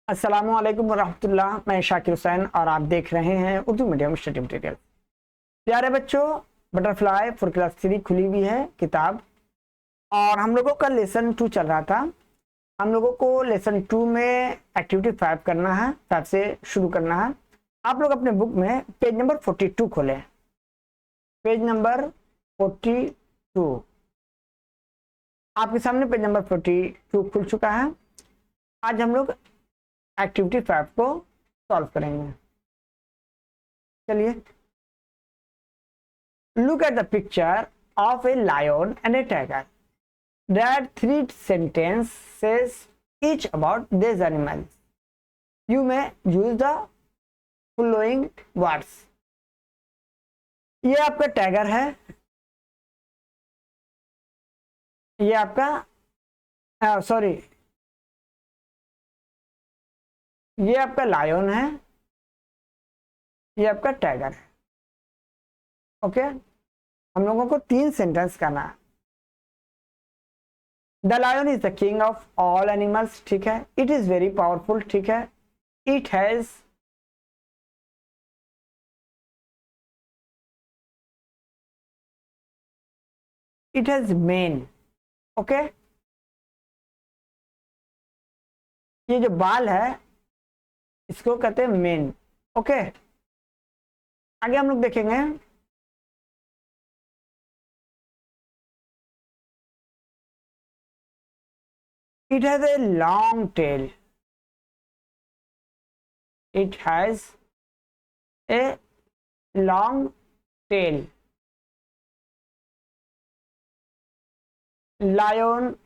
अस्सलामुअलैकुम वरहमतुल्लाह। मैं शाकिर हुसैन और आप देख रहे हैं उर्दू मीडियम स्टडी मटेरियल। प्यारे बच्चों, बटरफ्लाई फॉर क्लास 3 खुली हुई है किताब और हम लोगों का लेसन 2 चल रहा था। हम लोगों को लेसन 2 में एक्टिविटी 5 करना है, 5 से शुरू करना है। आप लोग अपने बुक में पेज नंबर 42 खोलें। पेज नंबर 42 आपके सामने पेज नंबर 42 खुल चुका है। आज हम लोग एक्टिविटी 5 को सॉल्व करेंगे। चलिए, look at the picture of a lion and a tiger. Read 3 sentences each about these animals. You may use the following words. ये आपका टाइगर है, ये आपका सॉरी ये आपका लायन है, ये आपका टाइगर है। ओके, हम लोगों को 3 सेंटेंस करना है। The lion is the king of all animals, ठीक है। इट इज वेरी पावरफुल, ठीक है। It has mane, okay. ये जो बाल है इसको कहते हैं मेन, ओके। आगे हम लोग देखेंगे it has a long tail. It has a long tail. Lion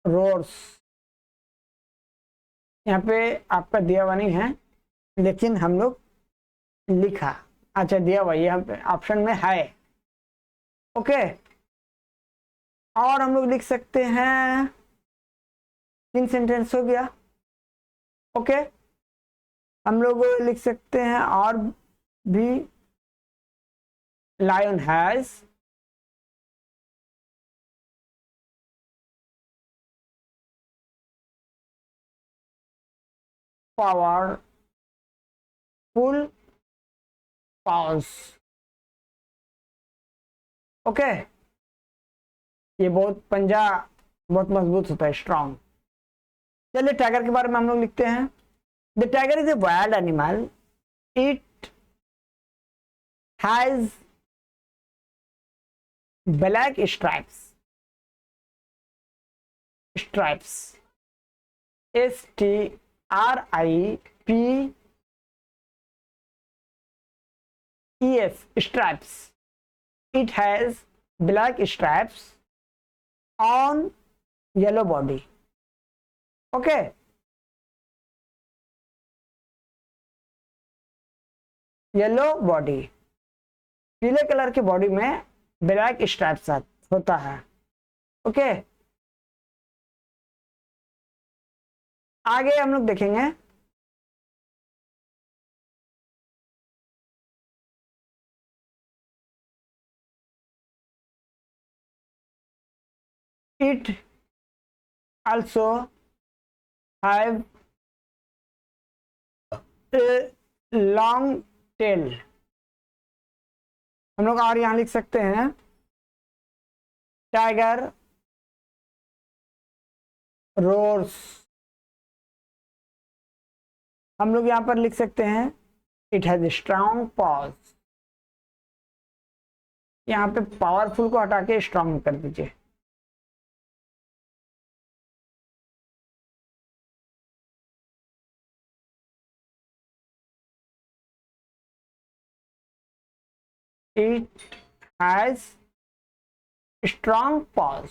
roars. यहाँ पे आपका दिया हुआ नहीं है, लेकिन हम लोग लिखा, अच्छा दिया हुआ यहाँ पे ऑप्शन में है, ओके। और हम लोग लिख सकते हैं 3 सेंटेंस हो गया, ओके। हम लोग लिख सकते हैं और भी, lion has powerful powers, okay. ये बहुत पंजा बहुत मजबूत होता है, स्ट्रांग। चलिए टाइगर के बारे में हम लोग लिखते हैं। The tiger is a wild animal. It has black stripes, STRIPES, stripes. It has black stripes on yellow body, okay. Yellow body, पीले कलर की बॉडी में ब्लैक स्ट्राइप्स होता है, ओके। आगे हम लोग देखेंगे it also have a long tail। हम लोग और यहां लिख सकते हैं टाइगर रोर्स। हम लोग यहां पर लिख सकते हैं इट हैज स्ट्रांग पॉज। यहां पे पावरफुल को हटा के स्ट्रांग कर दीजिए। It has strong paws.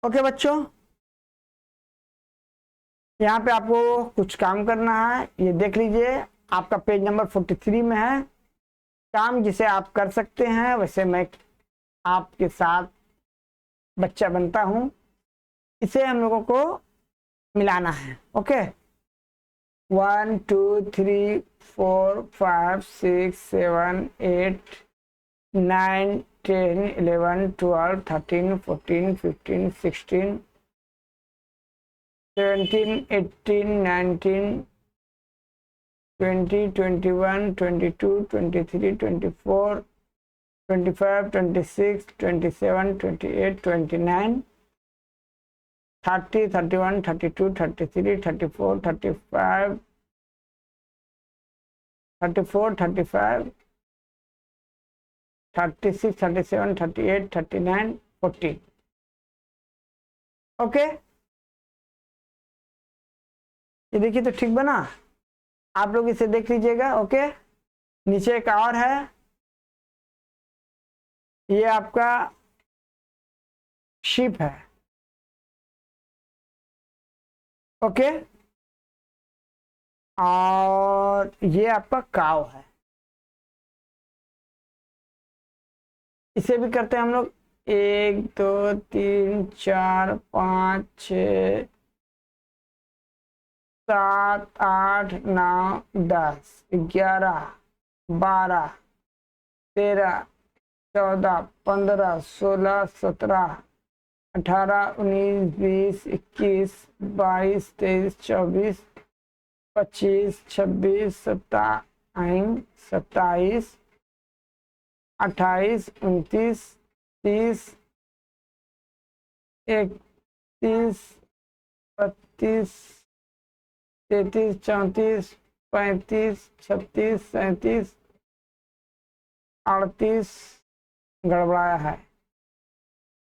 Okay बच्चों, यहाँ पे आपको कुछ काम करना है, ये देख लीजिए। आपका पेज नंबर 43 में है। काम जिसे आप कर सकते हैं वैसे मैं आपके साथ बच्चा बनता हूँ, इसे हम लोगों को मिलाना है, ओके। 1 2 3 4 5 6 7 8 9 10, 11, 12, 13, 14, 15, 16, 17, 18, 19, 20, 21, 22, 23, 24, 25, 26, 27, 28, 29, 30, 31, 32, 33, 34, 35, 34, 35, 36, 37, 38, 39, 40. ओके, ये देखिए तो ठीक बना। आप लोग इसे देख लीजिएगा। ओके, नीचे एक और है, ये आपका शिप है। ओके, और ये आपका काव है। इसे भी करते हैं हम लोग। 1 2 3 4 5 6 7 8 9 10 11 12 13 14 15 16 17 18 19 20 21 22 23 24 25 26 27 28 29 30 31 32 33 34 35 36 37 38 गड़बड़ाया है।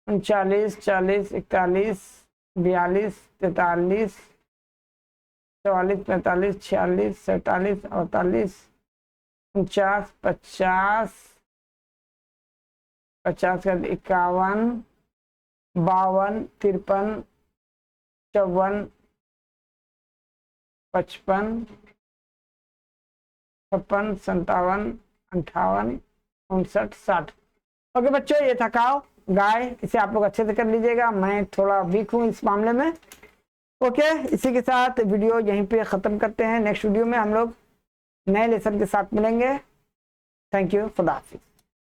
39 40 41 42 43 44 45 46 47 48 49 50 50 का 51 52 53 54 55 56 57 58 59 60। ओके बच्चों, ये था काव गाय। इसे आप लोग अच्छे से कर लीजिएगा, मैं थोड़ा वीक हूँ इस मामले में। ओके, इसी के साथ वीडियो यहीं पे ख़त्म करते हैं। नेक्स्ट वीडियो में हम लोग नए लेसन के साथ मिलेंगे। थैंक यू, खुदा हाफिज़।